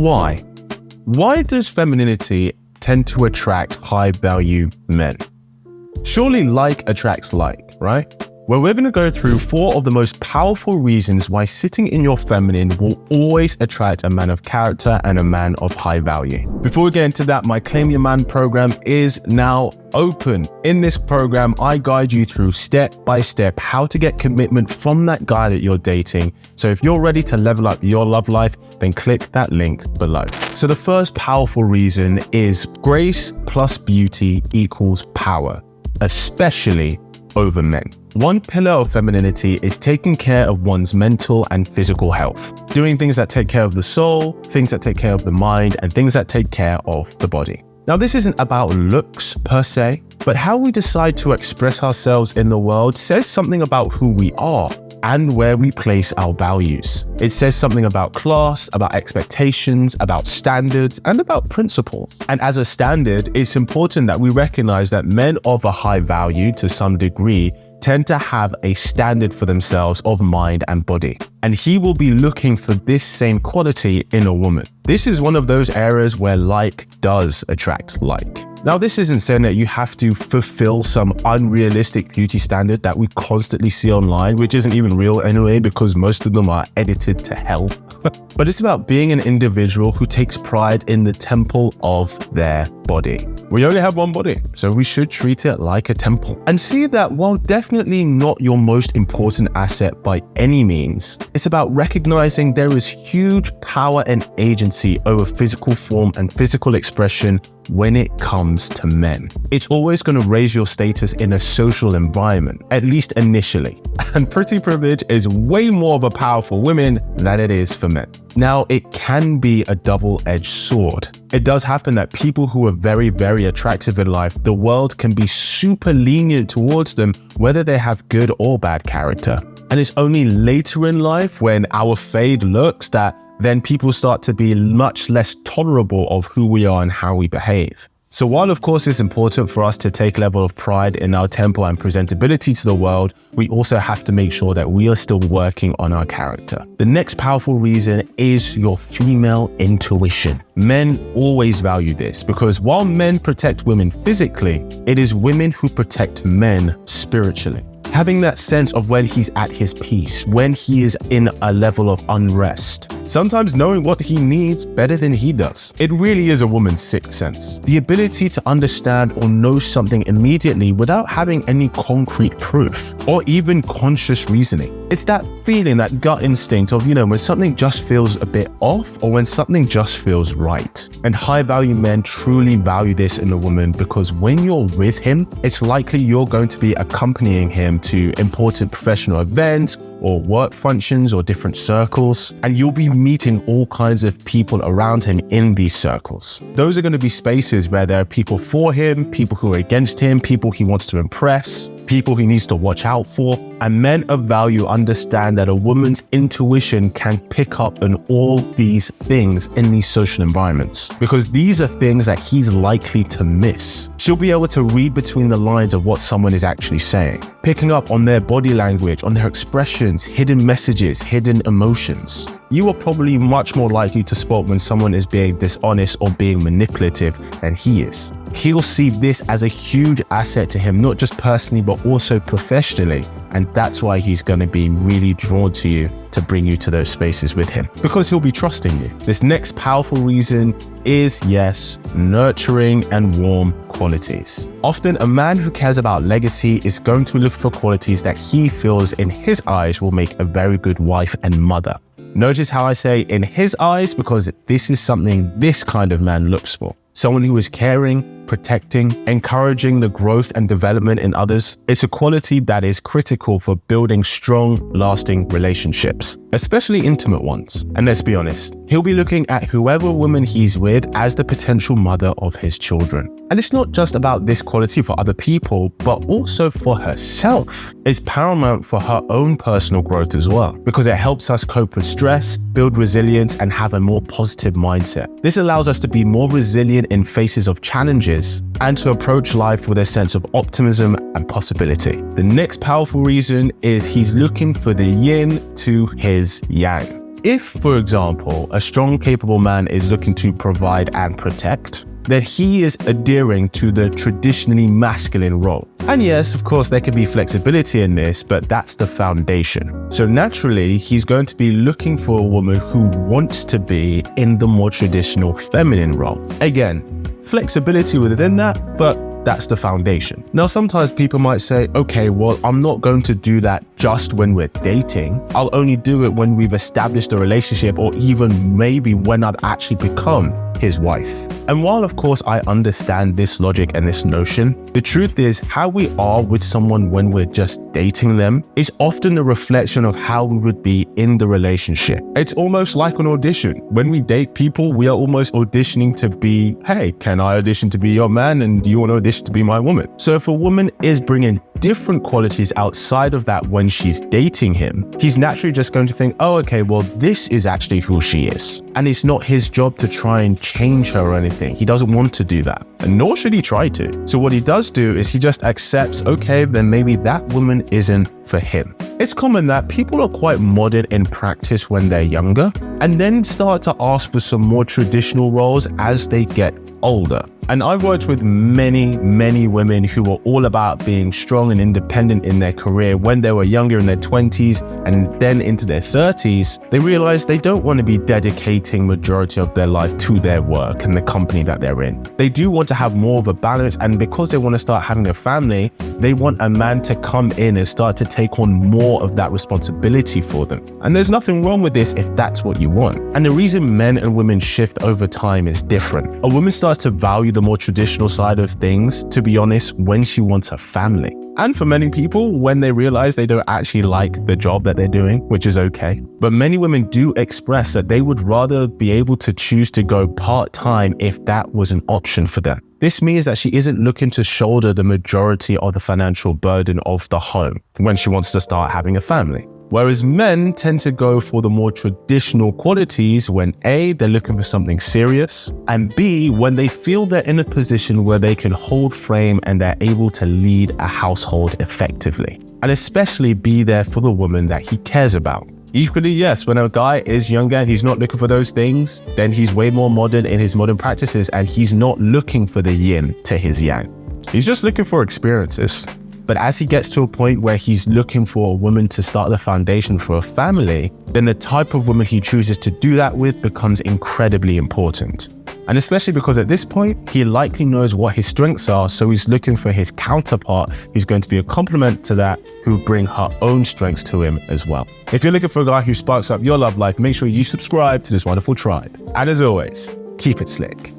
why? Why does femininity tend to attract high-value men? Surely like attracts like, right? Well, we're going to go through 4 of the most powerful reasons why sitting in your feminine will always attract a man of character and a man of high value. Before we get into that, my Claim Your Man program is now open. In this program, I guide you through step by step how to get commitment from that guy that you're dating. So if you're ready to level up your love life, then click that link below. So the first powerful reason is grace plus beauty equals power, especially over men. One pillar of femininity is taking care of one's mental and physical health, doing things that take care of the soul, things that take care of the mind, and things that take care of the body. Now, this isn't about looks per se, but how we decide to express ourselves in the world says something about who we are and where we place our values. It says something about class, about expectations, about standards, and about principles. And as a standard, it's important that we recognize that men of a high value to some degree tend to have a standard for themselves of mind and body. And he will be looking for this same quality in a woman. This is one of those areas where like does attract like. Now, this isn't saying that you have to fulfill some unrealistic beauty standard that we constantly see online, which isn't even real anyway, because most of them are edited to hell. But it's about being an individual who takes pride in the temple of their body. We only have one body, so we should treat it like a temple. And see that while definitely not your most important asset by any means, it's about recognizing there is huge power and agency over physical form and physical expression when it comes to men. It's always going to raise your status in a social environment, at least initially. And pretty privilege is way more of a power for women than it is for men. Now, it can be a double-edged sword. It does happen that people who are very, very attractive in life, the world can be super lenient towards them, whether they have good or bad character. And it's only later in life when our fade looks that then people start to be much less tolerable of who we are and how we behave. So while of course it's important for us to take a level of pride in our temple and presentability to the world, we also have to make sure that we are still working on our character. The next powerful reason is your female intuition. Men always value this because while men protect women physically, it is women who protect men spiritually. Having that sense of when he's at his peace, when he is in a level of unrest. Sometimes knowing what he needs better than he does. It really is a woman's sixth sense. The ability to understand or know something immediately without having any concrete proof or even conscious reasoning. It's that feeling, that gut instinct of, when something just feels a bit off or when something just feels right. And high value men truly value this in a woman because when you're with him, it's likely you're going to be accompanying him to important professional events or work functions or different circles, and you'll be meeting all kinds of people around him in these circles. Those are going to be spaces where there are people for him, people who are against him, people he wants to impress, people he needs to watch out for. And men of value understand that a woman's intuition can pick up on all these things in these social environments because these are things that he's likely to miss. She'll be able to read between the lines of what someone is actually saying, picking up on their body language, on their expressions, hidden messages, hidden emotions. You are probably much more likely to spot when someone is being dishonest or being manipulative than he is. He'll see this as a huge asset to him, not just personally, but also professionally. And that's why he's going to be really drawn to you to bring you to those spaces with him, because he'll be trusting you. This next powerful reason is, yes, nurturing and warm qualities. Often a man who cares about legacy is going to look for qualities that he feels in his eyes will make a very good wife and mother. Notice how I say in his eyes, because this is something this kind of man looks for. Someone who is caring, protecting, encouraging the growth and development in others. It's a quality that is critical for building strong, lasting relationships, especially intimate ones. And let's be honest, he'll be looking at whoever woman he's with as the potential mother of his children. And it's not just about this quality for other people, but also for herself. It's paramount for her own personal growth as well, because it helps us cope with stress, build resilience, and have a more positive mindset. This allows us to be more resilient in faces of challenges and to approach life with a sense of optimism and possibility. The next powerful reason is he's looking for the yin to his yang. if, for example, a strong, capable man is looking to provide and protect, then he is adhering to the traditionally masculine role. And yes, of course, there can be flexibility in this, but that's the foundation. So naturally, he's going to be looking for a woman who wants to be in the more traditional feminine role. Again, flexibility within that, but that's the foundation. Now, sometimes people might say, okay, well, I'm not going to do that just when we're dating. I'll only do it when we've established a relationship, or even maybe when I've actually become his wife. And while of course I understand this logic and this notion, the truth is how we are with someone when we're just dating them is often a reflection of how we would be in the relationship. It's almost like an audition. When we date people, we are almost auditioning to be, hey, can I audition to be your man, and do you want to audition to be my woman? So if a woman is bringing different qualities outside of that when she's dating him, he's naturally just going to think, oh, okay, well, this is actually who she is. And it's not his job to try and change her or anything. He doesn't want to do that, and nor should he try to. So what he does do is he just accepts, okay, then maybe that woman isn't for him. It's common that people are quite modern in practice when they're younger, and then start to ask for some more traditional roles as they get older. And I've worked with many women who were all about being strong and independent in their career when they were younger, in their 20s and then into their 30s. They realized they don't want to be dedicating majority of their life to their work and the company that they're in. They do want to have more of a balance, and because they want to start having a family, they want a man to come in and start to take on more of that responsibility for them. And there's nothing wrong with this if that's what you want. And the reason men and women shift over time is different. A woman starts to value the more traditional side of things, to be honest, when she wants a family. And for many people, when they realize they don't actually like the job that they're doing, which is okay. But many women do express that they would rather be able to choose to go part-time if that was an option for them. This means that she isn't looking to shoulder the majority of the financial burden of the home when she wants to start having a family. Whereas men tend to go for the more traditional qualities when A, they're looking for something serious, and B, when they feel they're in a position where they can hold frame and they're able to lead a household effectively. And especially be there for the woman that he cares about. Equally, yes, when a guy is younger and he's not looking for those things, then he's way more modern in his modern practices, and he's not looking for the yin to his yang. He's just looking for experiences. But as he gets to a point where he's looking for a woman to start the foundation for a family, then the type of woman he chooses to do that with becomes incredibly important. And especially because at this point, he likely knows what his strengths are, so he's looking for his counterpart who's going to be a complement to that, who bring her own strengths to him as well. If you're looking for a guy who sparks up your love life, make sure you subscribe to this wonderful tribe. And as always, keep it slick.